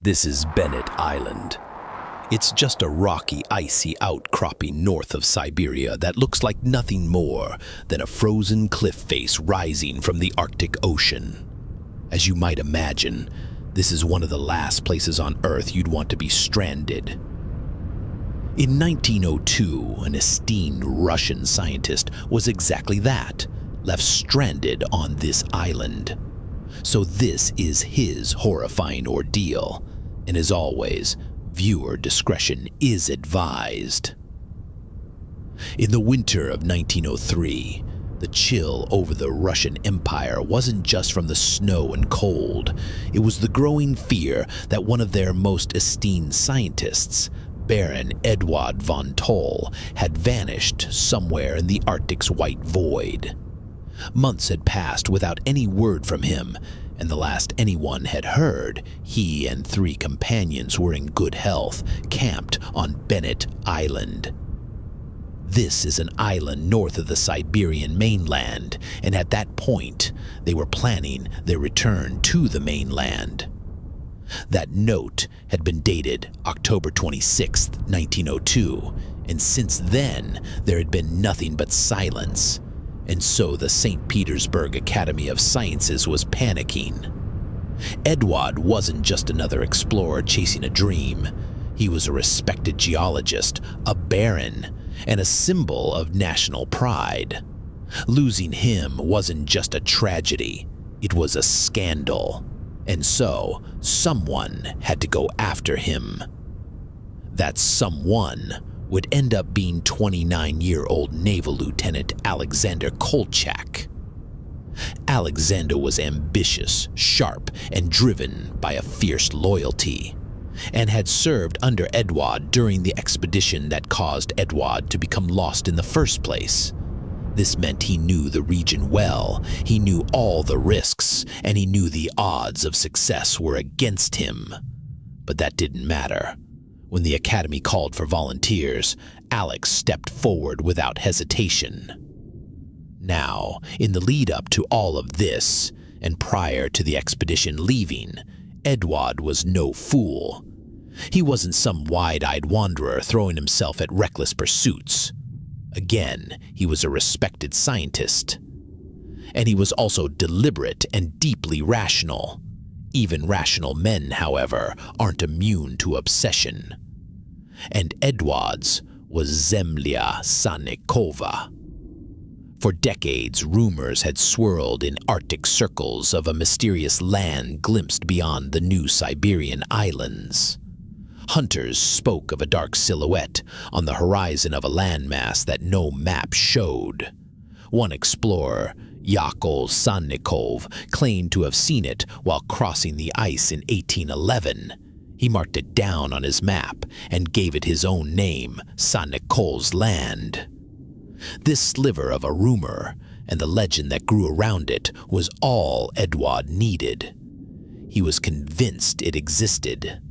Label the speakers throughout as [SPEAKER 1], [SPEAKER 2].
[SPEAKER 1] This is Bennett Island. It's just a rocky, icy outcropping north of Siberia that looks like nothing more than a frozen cliff face rising from the Arctic Ocean. As you might imagine, this is one of the last places on Earth you'd want to be stranded. In 1902, an esteemed Russian scientist was exactly that, left stranded on this island. So this is his horrifying ordeal, and as always, viewer discretion is advised. In the winter of 1903, the chill over the Russian Empire wasn't just from the snow and cold. It was the growing fear that one of their most esteemed scientists, Baron Eduard von Toll, had vanished somewhere in the Arctic's white void. Months had passed without any word from him, and the last anyone had heard, he and 3 companions were in good health, camped on Bennett Island. This is an island north of the Siberian mainland, and at that point, they were planning their return to the mainland. That note had been dated October 26, 1902, and since then, there had been nothing but silence. And so the St. Petersburg Academy of Sciences was panicking. Eduard wasn't just another explorer chasing a dream. He was a respected geologist, a baron, and a symbol of national pride. Losing him wasn't just a tragedy, it was a scandal. And so, someone had to go after him. That someone would end up being 29-year-old Naval Lieutenant Alexander Kolchak. Alexander was ambitious, sharp, and driven by a fierce loyalty, and had served under Eduard during the expedition that caused Eduard to become lost in the first place. This meant he knew the region well, he knew all the risks, and he knew the odds of success were against him. But that didn't matter. When the Academy called for volunteers, Alex stepped forward without hesitation. Now, in the lead-up to all of this, and prior to the expedition leaving, Eduard was no fool. He wasn't some wide-eyed wanderer throwing himself at reckless pursuits. Again, he was a respected scientist. And he was also deliberate and deeply rational. Even rational men, however, aren't immune to obsession. And Eduard's was Zemlya Sannikova. For decades, rumors had swirled in Arctic circles of a mysterious land glimpsed beyond the new Siberian islands. Hunters spoke of a dark silhouette on the horizon of a landmass that no map showed. One explorer, Yakov Sannikov, claimed to have seen it while crossing the ice in 1811. He marked it down on his map and gave it his own name, Sannikov's Land. This sliver of a rumor, and the legend that grew around it, was all Eduard needed. He was convinced it existed.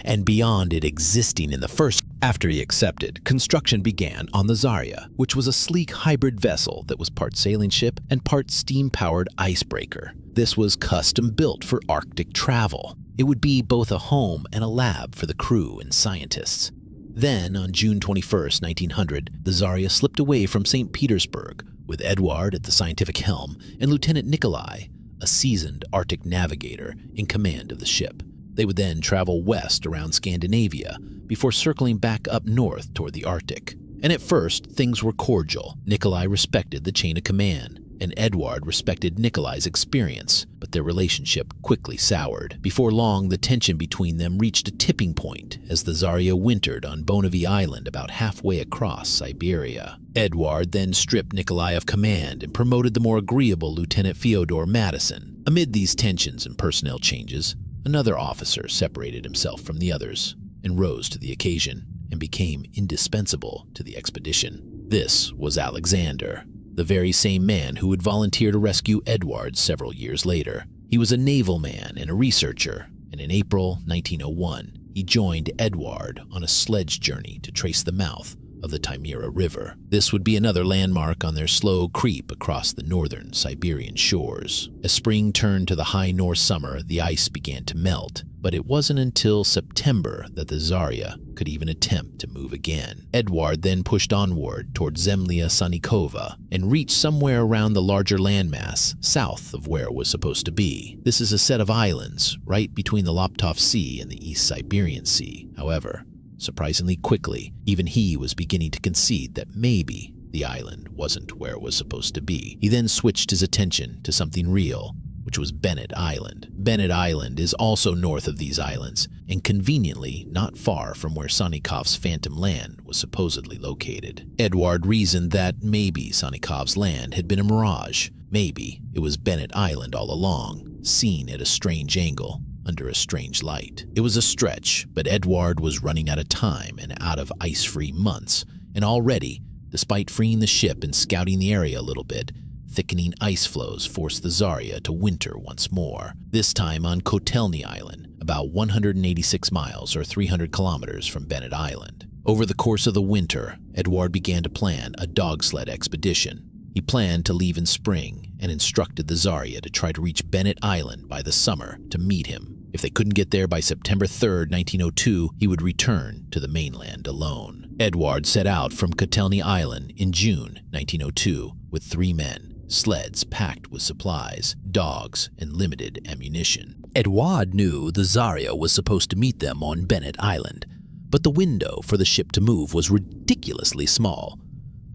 [SPEAKER 1] And beyond it existing in the first, after he accepted, construction began on the Zarya, which was a sleek hybrid vessel that was part sailing ship and part steam-powered icebreaker. This was custom-built for Arctic travel. It would be both a home and a lab for the crew and scientists. Then, on June 21, 1900, the Zarya slipped away from St. Petersburg, with Eduard at the scientific helm and Lieutenant Nikolai, a seasoned Arctic navigator, in command of the ship. They would then travel west around Scandinavia before circling back up north toward the Arctic. And at first, things were cordial. Nikolai respected the chain of command, and Eduard respected Nikolai's experience, but their relationship quickly soured. Before long, the tension between them reached a tipping point as the Zarya wintered on Bonavy Island about halfway across Siberia. Eduard then stripped Nikolai of command and promoted the more agreeable Lieutenant Fyodor Madison. Amid these tensions and personnel changes, another officer separated himself from the others and rose to the occasion and became indispensable to the expedition. This was Alexander, the very same man who would volunteer to rescue Eduard several years later. He was a naval man and a researcher, and in April 1901, he joined Eduard on a sledge journey to trace the mouth of the Taimyra River. This would be another landmark on their slow creep across the northern Siberian shores. As spring turned to the high North summer, the ice began to melt, But it wasn't until September that the Zarya could even attempt to move again. Edward then pushed onward toward Zemlya Sanikova and reached somewhere around the larger landmass south of where it was supposed to be. This is a set of islands right between the Laptov Sea and the East Siberian Sea. However, surprisingly quickly, even he was beginning to concede that maybe the island wasn't where it was supposed to be. He then switched his attention to something real, which was Bennett Island. Bennett Island is also north of these islands, and conveniently not far from where Sanikov's Phantom Land was supposedly located. Edward reasoned that maybe Sanikov's land had been a mirage. Maybe it was Bennett Island all along, seen at a strange angle, under a strange light. It was a stretch, but Edward was running out of time and out of ice-free months, and already, despite freeing the ship and scouting the area a little bit, thickening ice flows forced the Zarya to winter once more, this time on Kotelny Island, about 186 miles or 300 kilometers from Bennett Island. Over the course of the winter, Edward began to plan a dog sled expedition. He planned to leave in spring and instructed the Zarya to try to reach Bennett Island by the summer to meet him. If they couldn't get there by September 3rd, 1902, he would return to the mainland alone. Edward set out from Kotelny Island in June 1902 with 3 men, sleds packed with supplies, dogs, and limited ammunition. Edward knew the Zarya was supposed to meet them on Bennett Island, but the window for the ship to move was ridiculously small.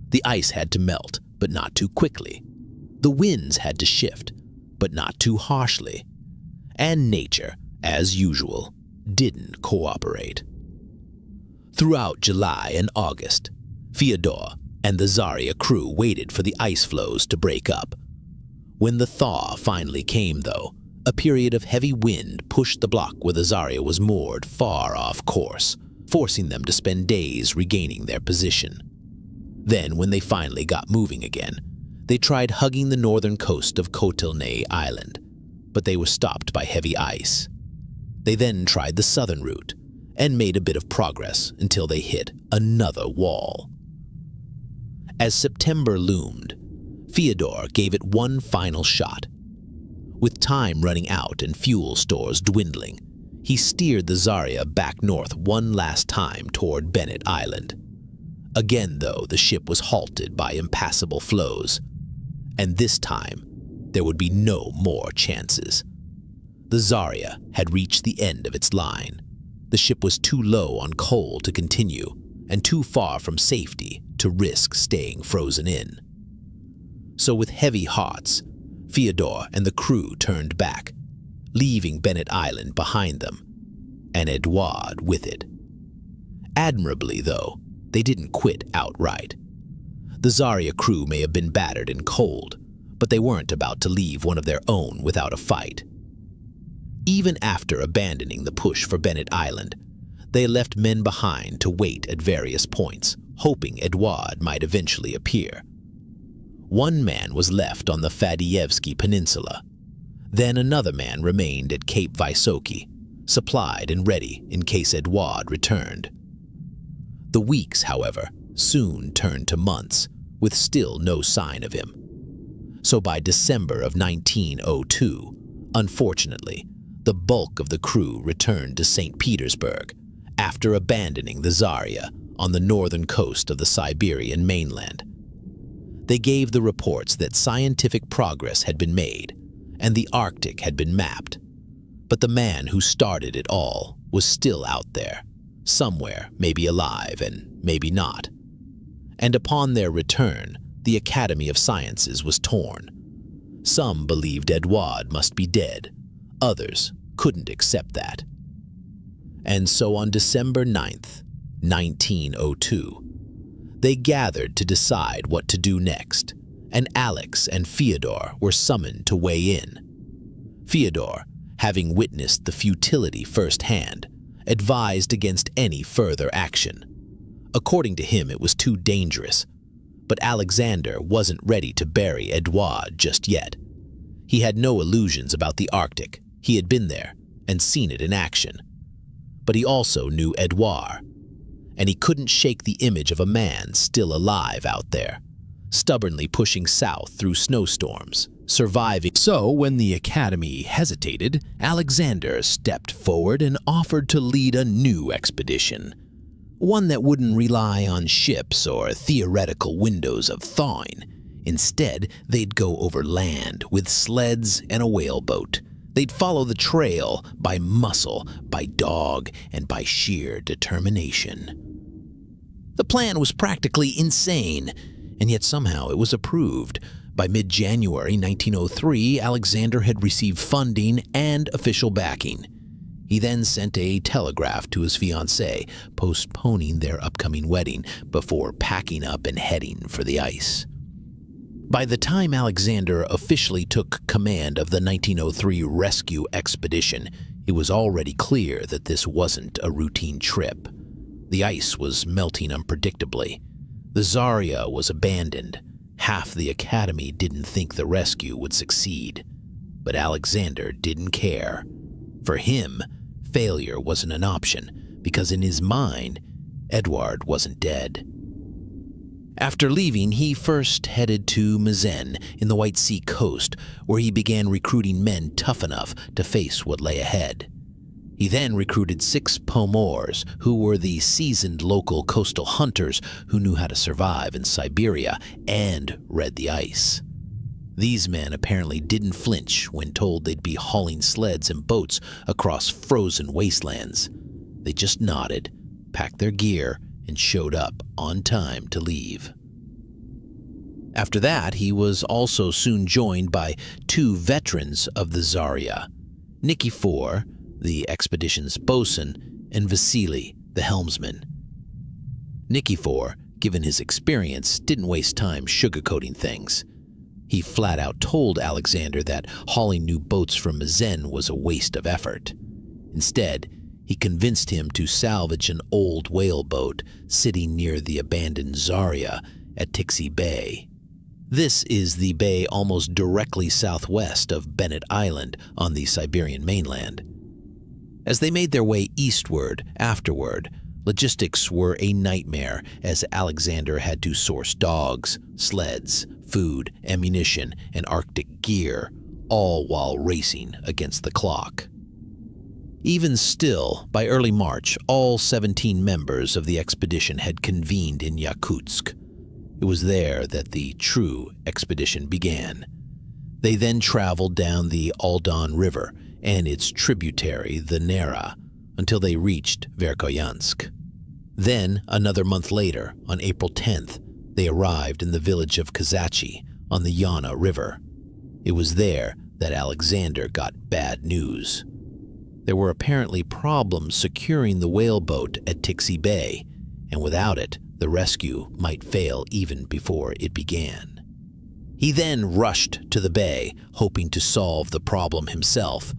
[SPEAKER 1] The ice had to melt, but not too quickly. The winds had to shift, but not too harshly. And nature, as usual, didn't cooperate. Throughout July and August, Fyodor and the Zarya crew waited for the ice floes to break up. When the thaw finally came, though, a period of heavy wind pushed the block where the Zarya was moored far off course, forcing them to spend days regaining their position. Then, when they finally got moving again, they tried hugging the northern coast of Kotelny Island, but they were stopped by heavy ice. They then tried the southern route and made a bit of progress until they hit another wall. As September loomed, Fyodor gave it one final shot. With time running out and fuel stores dwindling, he steered the Zarya back north one last time toward Bennett Island. Again, though, the ship was halted by impassable floes, and this time there would be no more chances. The Zarya had reached the end of its line. The ship was too low on coal to continue, and too far from safety to risk staying frozen in. So with heavy hearts, Fyodor and the crew turned back, leaving Bennett Island behind them, and Edward with it. Admirably, though, they didn't quit outright. The Zarya crew may have been battered and cold, but they weren't about to leave one of their own without a fight. Even after abandoning the push for Bennett Island, they left men behind to wait at various points, hoping Edward might eventually appear. One man was left on the Fadiyevsky Peninsula. Then another man remained at Cape Vysoky, supplied and ready in case Edward returned. The weeks, however, soon turned to months, with still no sign of him. So by December of 1902, unfortunately, the bulk of the crew returned to St. Petersburg after abandoning the Zarya on the northern coast of the Siberian mainland. They gave the reports that scientific progress had been made and the Arctic had been mapped, but the man who started it all was still out there, somewhere, maybe alive and maybe not. And upon their return, the Academy of Sciences was torn. Some believed Edward must be dead. Others couldn't accept that. And so on December 9th, 1902, they gathered to decide what to do next, and Alex and Fyodor were summoned to weigh in. Fyodor, having witnessed the futility firsthand, advised against any further action. According to him, it was too dangerous, but Alexander wasn't ready to bury Edward just yet. He had no illusions about the Arctic. He had been there and seen it in action. But he also knew Edward, and he couldn't shake the image of a man still alive out there, stubbornly pushing south through snowstorms, surviving. So, when the Academy hesitated, Alexander stepped forward and offered to lead a new expedition. One that wouldn't rely on ships or theoretical windows of thawing. Instead, they'd go over land with sleds and a whaleboat. They'd follow the trail by muscle, by dog, and by sheer determination. The plan was practically insane, and yet somehow it was approved. By mid-January 1903, Alexander had received funding and official backing. He then sent a telegraph to his fiancée, postponing their upcoming wedding before packing up and heading for the ice. By the time Alexander officially took command of the 1903 rescue expedition, it was already clear that this wasn't a routine trip. The ice was melting unpredictably. The Zarya was abandoned. Half the Academy didn't think the rescue would succeed. But Alexander didn't care. For him, failure wasn't an option, because in his mind, Edward wasn't dead. After leaving, he first headed to Mezen in the White Sea coast, where he began recruiting men tough enough to face what lay ahead. He then recruited 6 Pomors, who were the seasoned local coastal hunters who knew how to survive in Siberia and read the ice. These men apparently didn't flinch when told they'd be hauling sleds and boats across frozen wastelands. They just nodded, packed their gear, and showed up on time to leave. After that, he was also soon joined by 2 veterans of the Zarya, Nikifor, the expedition's bosun, and Vasily, the helmsman. Nikifor, given his experience, didn't waste time sugarcoating things. He flat out told Alexander that hauling new boats from Mezen was a waste of effort. Instead, he convinced him to salvage an old whaleboat sitting near the abandoned Zarya at Tixi Bay. This is the bay almost directly southwest of Bennett Island on the Siberian mainland. As they made their way eastward afterward, logistics were a nightmare as Alexander had to source dogs, sleds, food, ammunition, and Arctic gear, all while racing against the clock. Even still, by early March, all 17 members of the expedition had convened in Yakutsk. It was there that the true expedition began. They then traveled down the Aldan River and its tributary, the Nera, until they reached Verkhoyansk. Then, another month later, on April 10th, they arrived in the village of Kazachi on the Yana River. It was there that Alexander got bad news. There were apparently problems securing the whaleboat at Tixi Bay, and without it, the rescue might fail even before it began. He then rushed to the bay, hoping to solve the problem himself,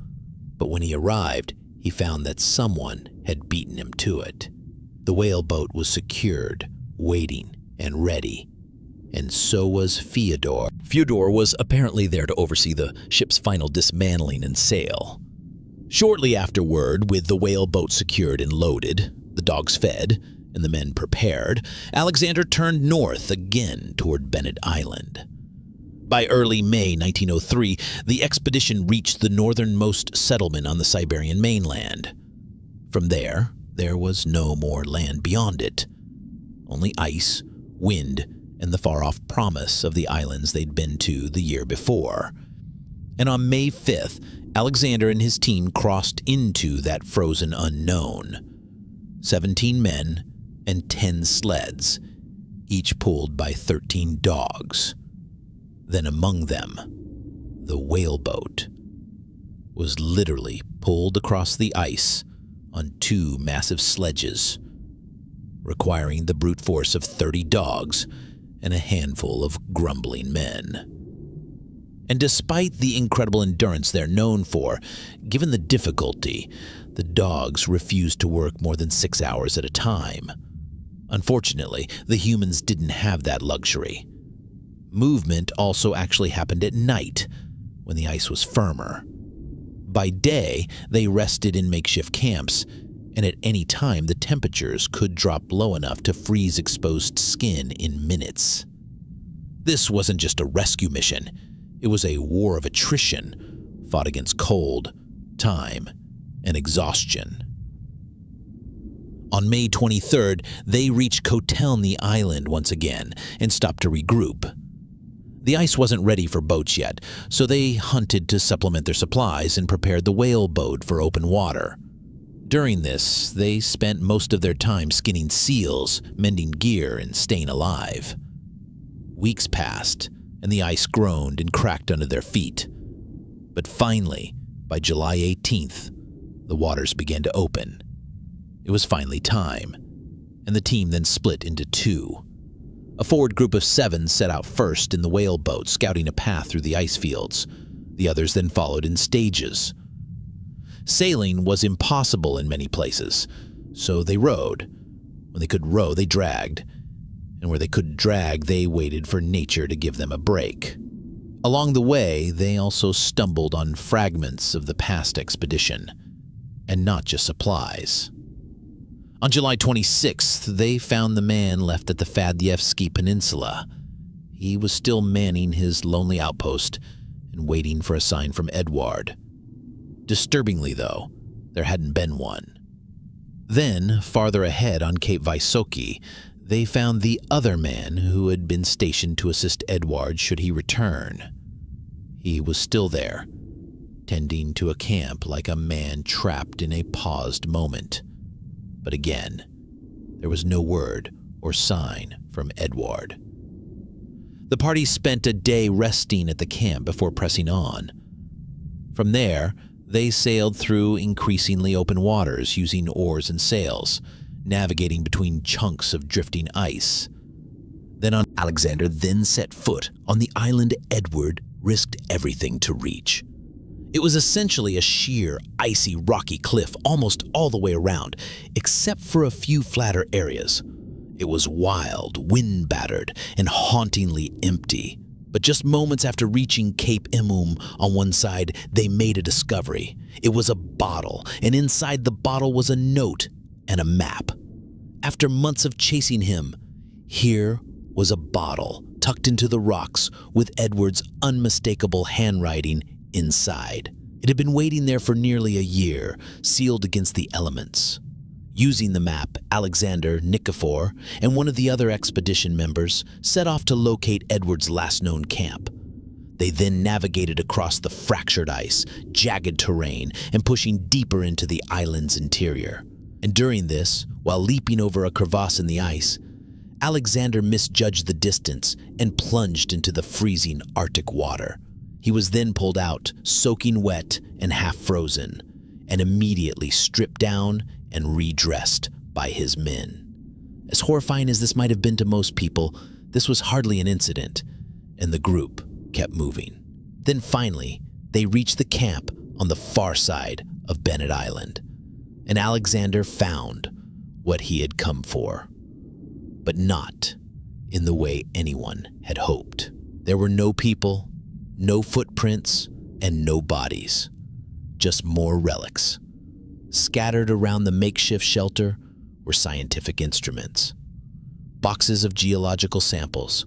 [SPEAKER 1] but when he arrived, he found that someone had beaten him to it. The whaleboat was secured, waiting, and ready, and so was Fyodor. Fyodor was apparently there to oversee the ship's final dismantling and sail. Shortly afterward, with the whaleboat secured and loaded, the dogs fed, and the men prepared, Alexander turned north again toward Bennett Island. By early May 1903, the expedition reached the northernmost settlement on the Siberian mainland. From there was no more land beyond it. Only ice, wind, and the far-off promise of the islands they'd been to the year before. And on May 5th, Alexander and his team crossed into that frozen unknown. 17 men and 10 sleds, each pulled by 13 dogs. Then among them, the whaleboat was literally pulled across the ice on 2 massive sledges, requiring the brute force of 30 dogs and a handful of grumbling men. And despite the incredible endurance they're known for, given the difficulty, the dogs refused to work more than 6 hours at a time. Unfortunately, the humans didn't have that luxury. Movement also actually happened at night, when the ice was firmer. By day, they rested in makeshift camps, and at any time the temperatures could drop low enough to freeze exposed skin in minutes. This wasn't just a rescue mission. It was a war of attrition, fought against cold, time, and exhaustion. On May 23rd, they reached Kotelny Island once again and stopped to regroup. The ice wasn't ready for boats yet, so they hunted to supplement their supplies and prepared the whale boat for open water. During this, they spent most of their time skinning seals, mending gear, and staying alive. Weeks passed, and the ice groaned and cracked under their feet. But finally, by July 18th, the waters began to open. It was finally time, and the team then split into two. A forward group of 7 set out first in the whale boat, scouting a path through the ice fields. The others then followed in stages. Sailing was impossible in many places, so they rowed. When they could row, they dragged. And where they couldn't drag, they waited for nature to give them a break. Along the way, they also stumbled on fragments of the past expedition, and not just supplies. On July 26th, they found the man left at the Fadyevsky Peninsula. He was still manning his lonely outpost and waiting for a sign from Edward. Disturbingly, though, there hadn't been one. Then, farther ahead on Cape Vysoky, they found the other man who had been stationed to assist Edward should he return. He was still there, tending to a camp like a man trapped in a paused moment. But again, there was no word or sign from Edward. The party spent a day resting at the camp before pressing on. From there, they sailed through increasingly open waters using oars and sails, navigating between chunks of drifting ice. Alexander then set foot on the island Edward risked everything to reach. It was essentially a sheer, icy, rocky cliff almost all the way around, except for a few flatter areas. It was wild, wind-battered, and hauntingly empty. But just moments after reaching Cape Emum on one side, they made a discovery. It was a bottle, and inside the bottle was a note and a map. After months of chasing him, here was a bottle tucked into the rocks with Edward's unmistakable handwriting inside. It had been waiting there for nearly a year, sealed against the elements. Using the map, Alexander, Nikifor, and one of the other expedition members set off to locate Edward's last known camp. They then navigated across the fractured ice, jagged terrain, and pushing deeper into the island's interior. And during this, while leaping over a crevasse in the ice, Alexander misjudged the distance and plunged into the freezing Arctic water. He was then pulled out, soaking wet and half frozen, and immediately stripped down and redressed by his men. As horrifying as this might have been to most people, this was hardly an incident, and the group kept moving. Then finally, they reached the camp on the far side of Bennett Island, and Alexander found what he had come for. But not in the way anyone had hoped. There were no people, no footprints, and no bodies. Just more relics. Scattered around the makeshift shelter were scientific instruments, boxes of geological samples,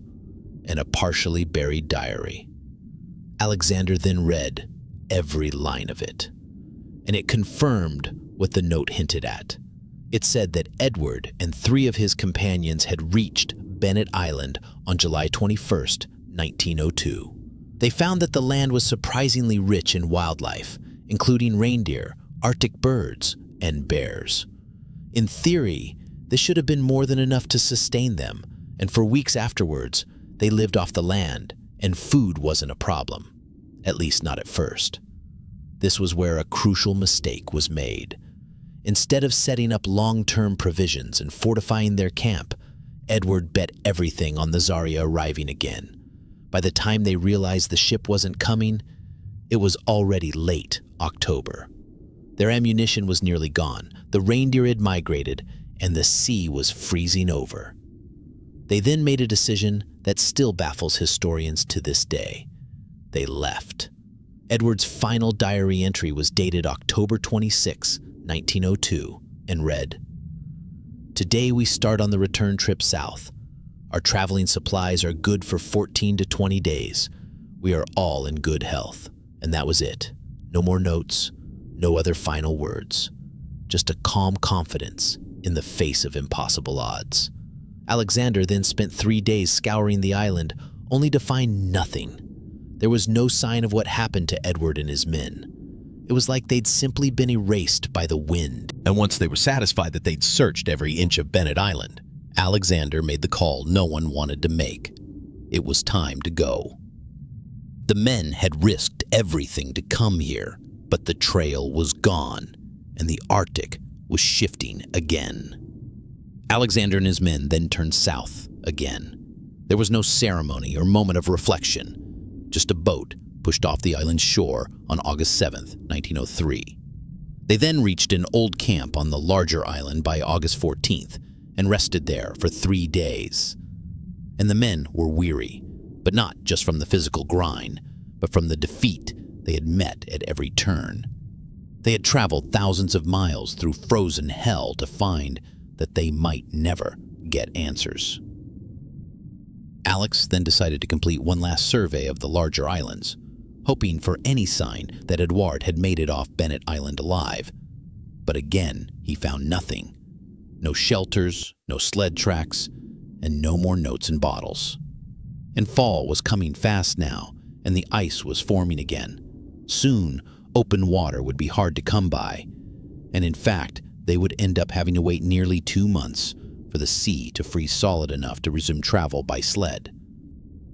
[SPEAKER 1] and a partially buried diary. Alexander then read every line of it, and it confirmed what the note hinted at. It said that Edward and 3 of his companions had reached Bennett Island on July 21st, 1902. They found that the land was surprisingly rich in wildlife, including reindeer, Arctic birds, and bears. In theory, this should have been more than enough to sustain them, and for weeks afterwards, they lived off the land, and food wasn't a problem, at least not at first. This was where a crucial mistake was made. Instead of setting up long-term provisions and fortifying their camp, Edward bet everything on the Zarya arriving again. By the time they realized the ship wasn't coming, it was already late October. Their ammunition was nearly gone, the reindeer had migrated, and the sea was freezing over. They then made a decision that still baffles historians to this day. They left. Edward's final diary entry was dated October 26, 1902, and read, "Today we start on the return trip south. Our traveling supplies are good for 14 to 20 days. We are all in good health. And that was it. No more notes, no other final words. Just a calm confidence in the face of impossible odds. Alexander then spent 3 days scouring the island, only to find nothing. There was no sign of what happened to Edward and his men. It was like they'd simply been erased by the wind. And once they were satisfied that they'd searched every inch of Bennett Island, Alexander made the call no one wanted to make. It was time to go. The men had risked everything to come here, but the trail was gone, and the Arctic was shifting again. Alexander and his men then turned south again. There was no ceremony or moment of reflection, just a boat pushed off the island's shore on August 7th, 1903. They then reached an old camp on the larger island by August 14th and rested there for 3 days. And the men were weary, but not just from the physical grind, but from the defeat they had met at every turn. They had traveled thousands of miles through frozen hell to find that they might never get answers. Alex then decided to complete one last survey of the larger islands, hoping for any sign that Edouard had made it off Bennett Island alive. But again, he found nothing. No shelters, no sled tracks, and no more notes and bottles. And fall was coming fast now, and the ice was forming again. Soon, open water would be hard to come by, and in fact, they would end up having to wait nearly 2 months for the sea to freeze solid enough to resume travel by sled.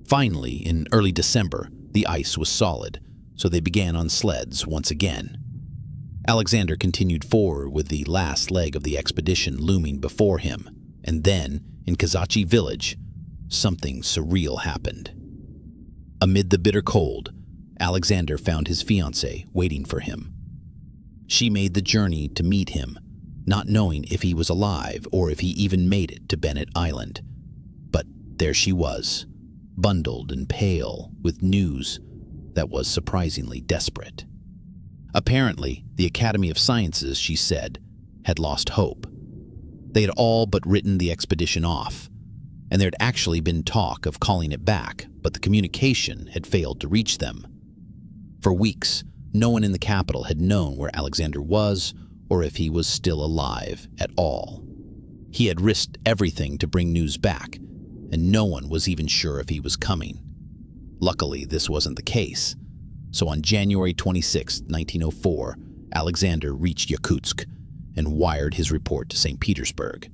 [SPEAKER 1] Finally, in early December, the ice was solid, so they began on sleds once again. Alexander continued forward with the last leg of the expedition looming before him, and then, in Kazachi village, something surreal happened. Amid the bitter cold, Alexander found his fiancée waiting for him. She made the journey to meet him, not knowing if he was alive or if he even made it to Bennett Island. But there she was, bundled and pale, with news that was surprisingly desperate. Apparently, the Academy of Sciences, she said, had lost hope. They had all but written the expedition off, and there had actually been talk of calling it back, but the communication had failed to reach them. For weeks, no one in the capital had known where Alexander was or if he was still alive at all. He had risked everything to bring news back, and no one was even sure if he was coming. Luckily, this wasn't the case. So on January 26, 1904, Alexander reached Yakutsk and wired his report to St. Petersburg.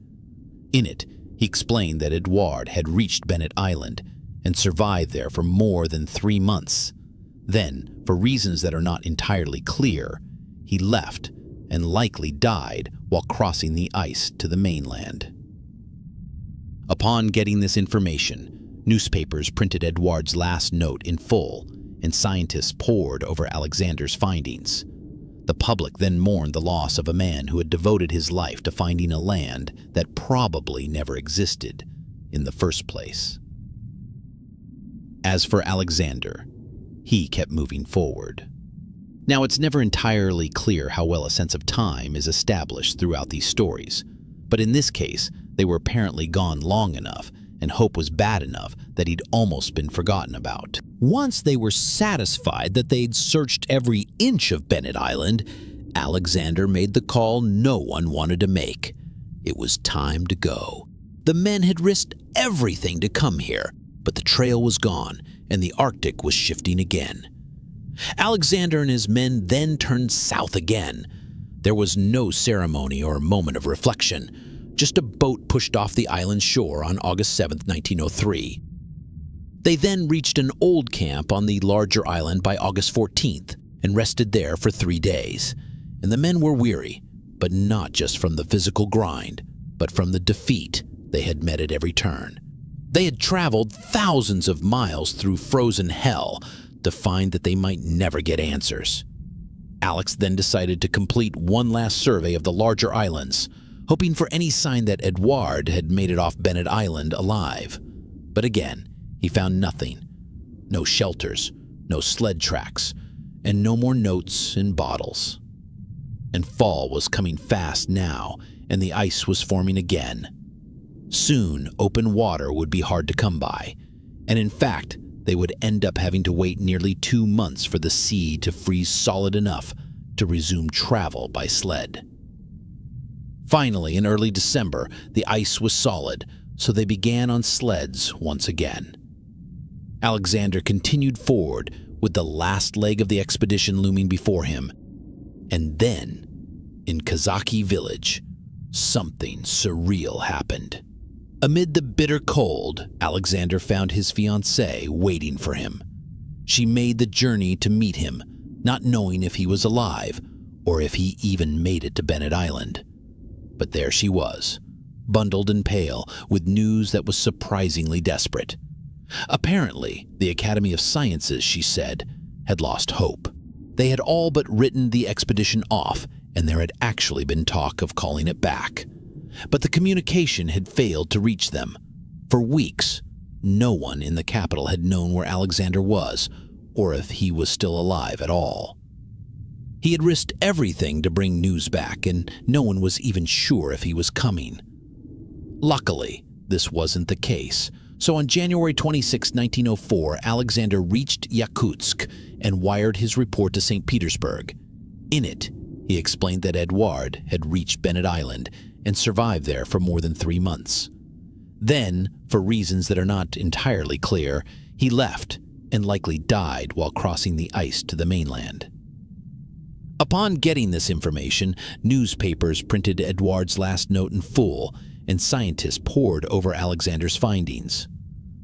[SPEAKER 1] In it, he explained that Edouard had reached Bennett Island and survived there for more than 3 months. Then, for reasons that are not entirely clear, he left and likely died while crossing the ice to the mainland. Upon getting this information, newspapers printed Edouard's last note in full, and scientists pored over Alexander's findings. The public then mourned the loss of a man who had devoted his life to finding a land that probably never existed in the first place. As for Alexander, he kept moving forward. Now, it's never entirely clear how well a sense of time is established throughout these stories, but in this case, they were apparently gone long enough, and hope was bad enough that he'd almost been forgotten about. Once they were satisfied that they'd searched every inch of Bennett Island, Alexander made the call no one wanted to make. It was time to go. The men had risked everything to come here, but the trail was gone, and the Arctic was shifting again. Alexander and his men then turned south again. There was no ceremony or moment of reflection, just a boat pushed off the island's shore on August 7, 1903. They then reached an old camp on the larger island by August 14th and rested there for 3 days. And the men were weary, but not just from the physical grind, but from the defeat they had met at every turn. They had traveled thousands of miles through frozen hell to find that they might never get answers. Alex then decided to complete one last survey of the larger islands, hoping for any sign that Edouard had made it off Bennett Island alive. But again, he found nothing. No shelters, no sled tracks, and no more notes and bottles. And fall was coming fast now, and the ice was forming again. Soon, open water would be hard to come by, and in fact, they would end up having to wait nearly 2 months for the sea to freeze solid enough to resume travel by sled. Finally, in early December, the ice was solid, so they began on sleds once again. Alexander continued forward with the last leg of the expedition looming before him. And then, in Kazaki village, something surreal happened. Amid the bitter cold, Alexander found his fiancée waiting for him. She made the journey to meet him, not knowing if he was alive or if he even made it to Bennett Island. But there she was, bundled and pale, with news that was surprisingly desperate. Apparently, the Academy of Sciences, she said, had lost hope. They had all but written the expedition off, and there had actually been talk of calling it back. But the communication had failed to reach them. For weeks, no one in the capital had known where Alexander was, or if he was still alive at all. He had risked everything to bring news back, and no one was even sure if he was coming. Luckily, this wasn't the case. So on January 26, 1904, Alexander reached Yakutsk and wired his report to St. Petersburg. In it, he explained that Edouard had reached Bennett Island and survived there for more than 3 months. Then, for reasons that are not entirely clear, he left and likely died while crossing the ice to the mainland. Upon getting this information, newspapers printed Edouard's last note in full, and scientists pored over Alexander's findings.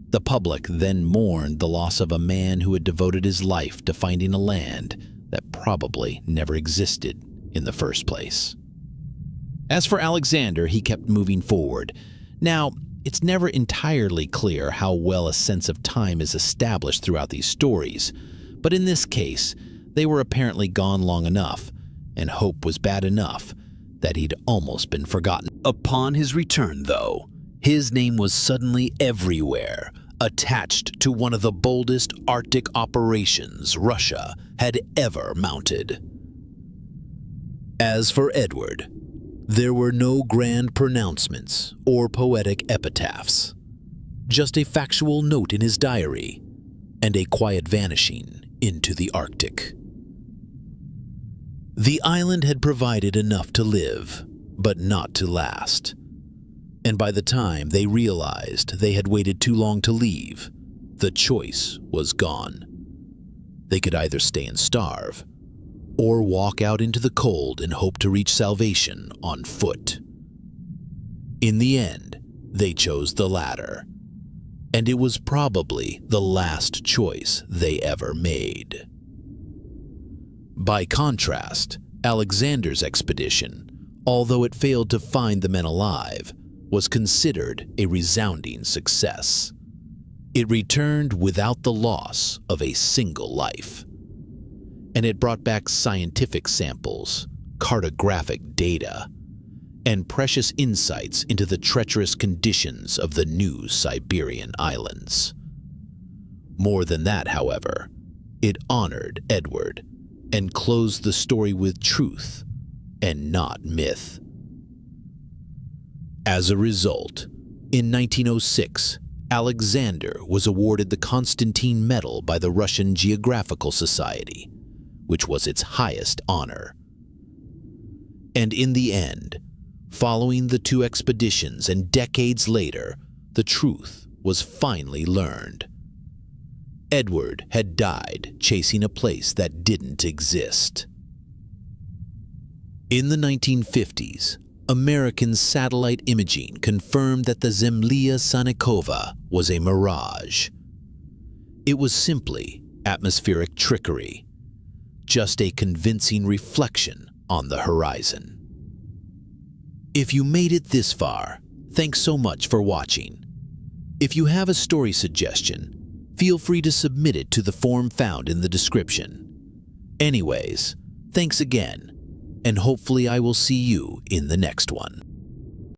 [SPEAKER 1] The public then mourned the loss of a man who had devoted his life to finding a land that probably never existed in the first place. As for Alexander, he kept moving forward. Now, it's never entirely clear how well a sense of time is established throughout these stories, but in this case, they were apparently gone long enough, and hope was bad enough that he'd almost been forgotten. Upon his return, though, his name was suddenly everywhere, attached to one of the boldest Arctic operations Russia had ever mounted. As for Edward, there were no grand pronouncements or poetic epitaphs, just a factual note in his diary and a quiet vanishing into the Arctic. The island had provided enough to live, but not to last. And by the time they realized they had waited too long to leave, the choice was gone. They could either stay and starve, or walk out into the cold and hope to reach salvation on foot. In the end, they chose the latter, and it was probably the last choice they ever made. By contrast, Alexander's expedition, although it failed to find the men alive, was considered a resounding success. It returned without the loss of a single life. And it brought back scientific samples, cartographic data, and precious insights into the treacherous conditions of the new Siberian islands. More than that, however, it honored Edward and closed the story with truth and not myth. As a result, in 1906, Alexander was awarded the Constantine Medal by the Russian Geographical Society, which was its highest honor. And in the end, following the 2 expeditions and decades later, the truth was finally learned. Edward had died chasing a place that didn't exist. In the 1950s, American satellite imaging confirmed that the Zemlya Sanikova was a mirage. It was simply atmospheric trickery, just a convincing reflection on the horizon. If you made it this far, thanks so much for watching. If you have a story suggestion, feel free to submit it to the form found in the description. Anyways, thanks again, and hopefully I will see you in the next one.